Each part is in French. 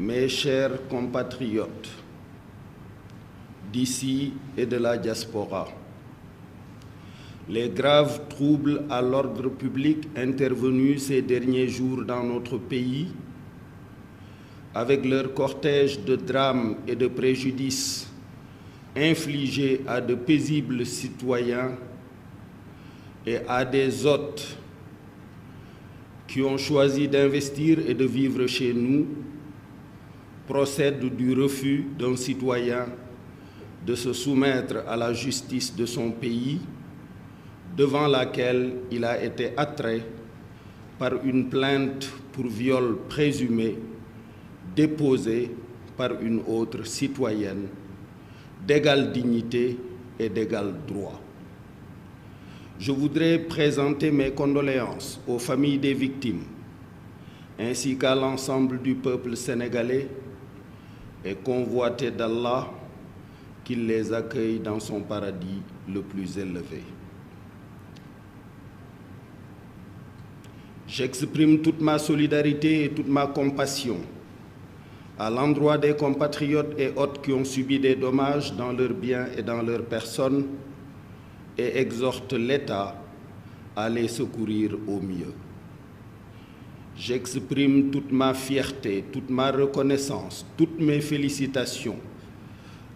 mes chers compatriotes d'ici et de la diaspora, les graves troubles à l'ordre public intervenus ces derniers jours dans notre pays, avec leur cortège de drames et de préjudices infligés à de paisibles citoyens et à des hôtes qui ont choisi d'investir et de vivre chez nous, procèdent du refus d'un citoyen de se soumettre à la justice de son pays, devant laquelle il a été attrait par une plainte pour viol présumé déposée par une autre citoyenne d'égale dignité et d'égal droit. Je voudrais présenter mes condoléances aux familles des victimes, ainsi qu'à l'ensemble du peuple sénégalais, et convoiter d'Allah qu'il les accueille dans son paradis le plus élevé. J'exprime toute ma solidarité et toute ma compassion à l'endroit des compatriotes et hôtes qui ont subi des dommages dans leurs biens et dans leurs personnes et exhorte l'État à les secourir au mieux. J'exprime toute ma fierté, toute ma reconnaissance, toutes mes félicitations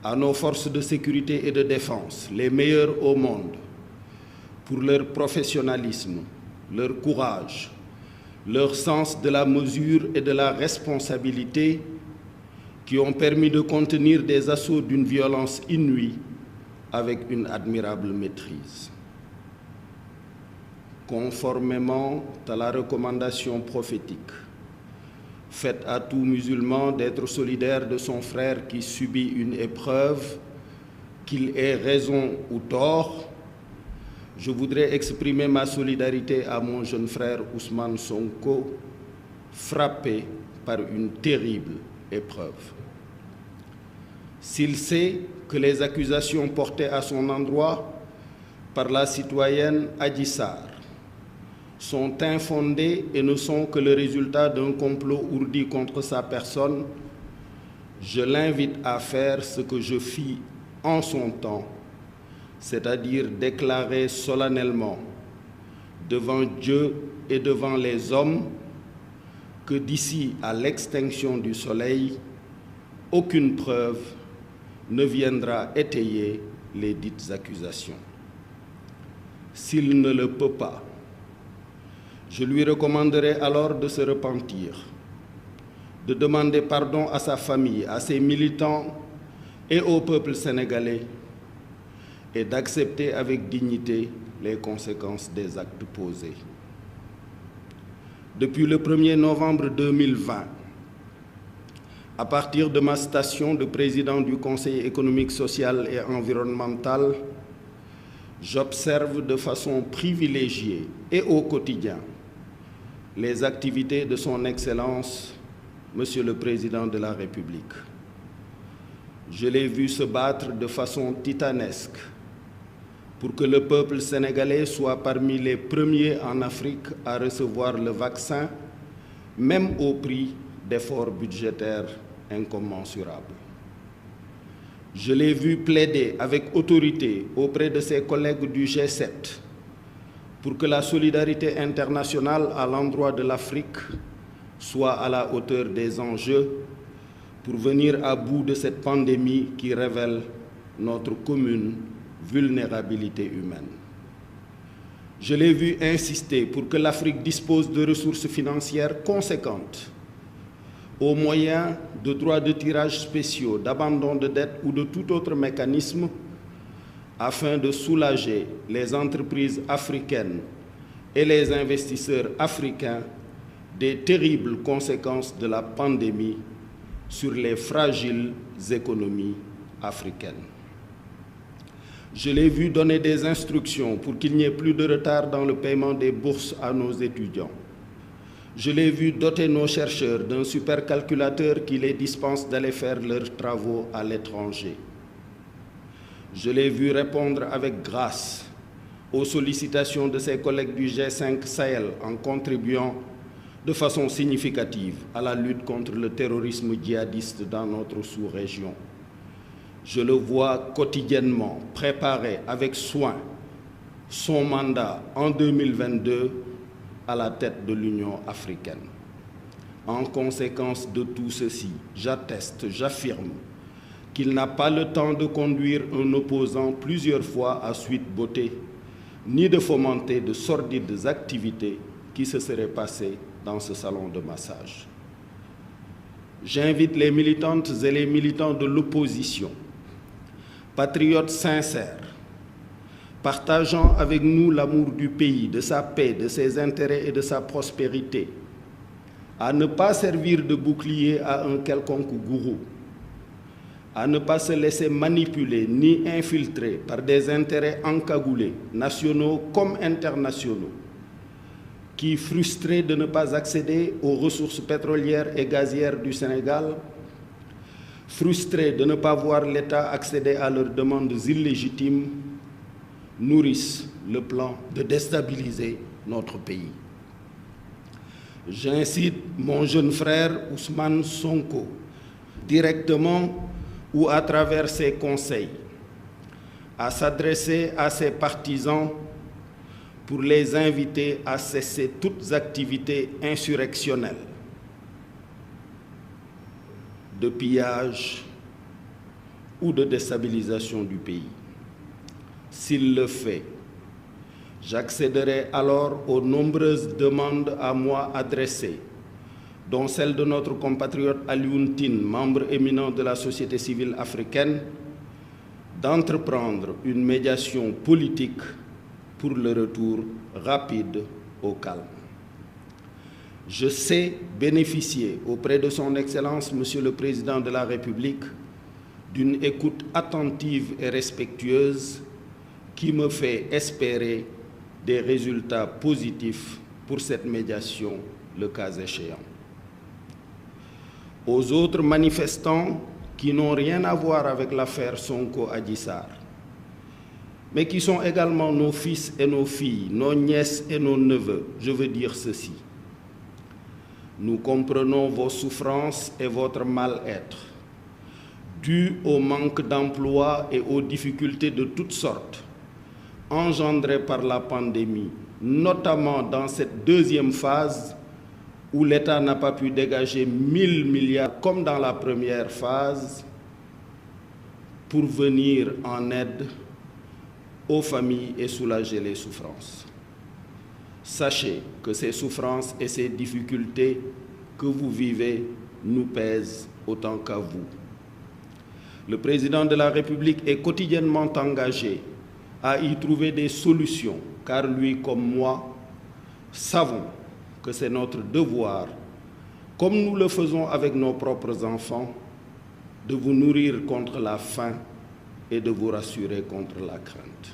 à nos forces de sécurité et de défense, les meilleures au monde, pour leur professionnalisme, leur courage, leur sens de la mesure et de la responsabilité qui ont permis de contenir des assauts d'une violence inouïe avec une admirable maîtrise. Conformément à la recommandation prophétique faite à tout musulman d'être solidaire de son frère qui subit une épreuve, qu'il ait raison ou tort, je voudrais exprimer ma solidarité à mon jeune frère Ousmane Sonko, frappé par une terrible épreuve. S'il sait que les accusations portées à son endroit par la citoyenne Adji Sarr sont infondées et ne sont que le résultat d'un complot ourdi contre sa personne, je l'invite à faire ce que je fis en son temps, c'est-à-dire déclarer solennellement devant Dieu et devant les hommes que d'ici à l'extinction du soleil, aucune preuve ne viendra étayer les dites accusations. S'il ne le peut pas, je lui recommanderai alors de se repentir, de demander pardon à sa famille, à ses militants et au peuple sénégalais, et d'accepter avec dignité les conséquences des actes posés. Depuis le 1er novembre 2020, à partir de ma station de président du Conseil économique, social et environnemental, j'observe de façon privilégiée et au quotidien les activités de son Excellence, Monsieur le Président de la République. Je l'ai vu se battre de façon titanesque pour que le peuple sénégalais soit parmi les premiers en Afrique à recevoir le vaccin, même au prix d'efforts budgétaires incommensurables. Je l'ai vu plaider avec autorité auprès de ses collègues du G7 pour que la solidarité internationale à l'endroit de l'Afrique soit à la hauteur des enjeux pour venir à bout de cette pandémie qui révèle notre commune vulnérabilité humaine. Je l'ai vu insister pour que l'Afrique dispose de ressources financières conséquentes, au moyen de droits de tirage spéciaux, d'abandon de dette ou de tout autre mécanisme, afin de soulager les entreprises africaines et les investisseurs africains des terribles conséquences de la pandémie sur les fragiles économies africaines. Je l'ai vu donner des instructions pour qu'il n'y ait plus de retard dans le paiement des bourses à nos étudiants. Je l'ai vu doter nos chercheurs d'un supercalculateur qui les dispense d'aller faire leurs travaux à l'étranger. Je l'ai vu répondre avec grâce aux sollicitations de ses collègues du G5 Sahel en contribuant de façon significative à la lutte contre le terrorisme djihadiste dans notre sous-région. Je le vois quotidiennement préparer avec soin son mandat en 2022 à la tête de l'Union africaine. En conséquence de tout ceci, j'atteste, j'affirme qu'il n'a pas le temps de conduire un opposant plusieurs fois à Sweet Beauté, ni de fomenter de sordides activités qui se seraient passées dans ce salon de massage. J'invite les militantes et les militants de l'opposition, patriotes sincères, partageant avec nous l'amour du pays, de sa paix, de ses intérêts et de sa prospérité, à ne pas servir de bouclier à un quelconque gourou, à ne pas se laisser manipuler ni infiltrer par des intérêts encagoulés, nationaux comme internationaux, qui, frustrés de ne pas accéder aux ressources pétrolières et gazières du Sénégal, frustrés de ne pas voir l'État accéder à leurs demandes illégitimes, nourrissent le plan de déstabiliser notre pays. J'incite mon jeune frère Ousmane Sonko, directement ou à travers ses conseils, à s'adresser à ses partisans pour les inviter à cesser toutes activités insurrectionnelles, de pillage ou de déstabilisation du pays. S'il le fait, j'accéderai alors aux nombreuses demandes à moi adressées, dont celle de notre compatriote Alioune Tine, membre éminent de la société civile africaine, d'entreprendre une médiation politique pour le retour rapide au calme. Je sais bénéficier auprès de son Excellence, Monsieur le Président de la République, d'une écoute attentive et respectueuse qui me fait espérer des résultats positifs pour cette médiation, le cas échéant. Aux autres manifestants qui n'ont rien à voir avec l'affaire Sonko Adji Sarr, mais qui sont également nos fils et nos filles, nos nièces et nos neveux, je veux dire ceci. Nous comprenons vos souffrances et votre mal-être, dus au manque d'emploi et aux difficultés de toutes sortes engendrées par la pandémie, notamment dans cette deuxième phase où l'État n'a pas pu dégager 1000 milliards comme dans la première phase pour venir en aide aux familles et soulager les souffrances. Sachez que ces souffrances et ces difficultés que vous vivez nous pèsent autant qu'à vous. Le président de la République est quotidiennement engagé à y trouver des solutions, car lui comme moi savons que c'est notre devoir, comme nous le faisons avec nos propres enfants, de vous nourrir contre la faim et de vous rassurer contre la crainte.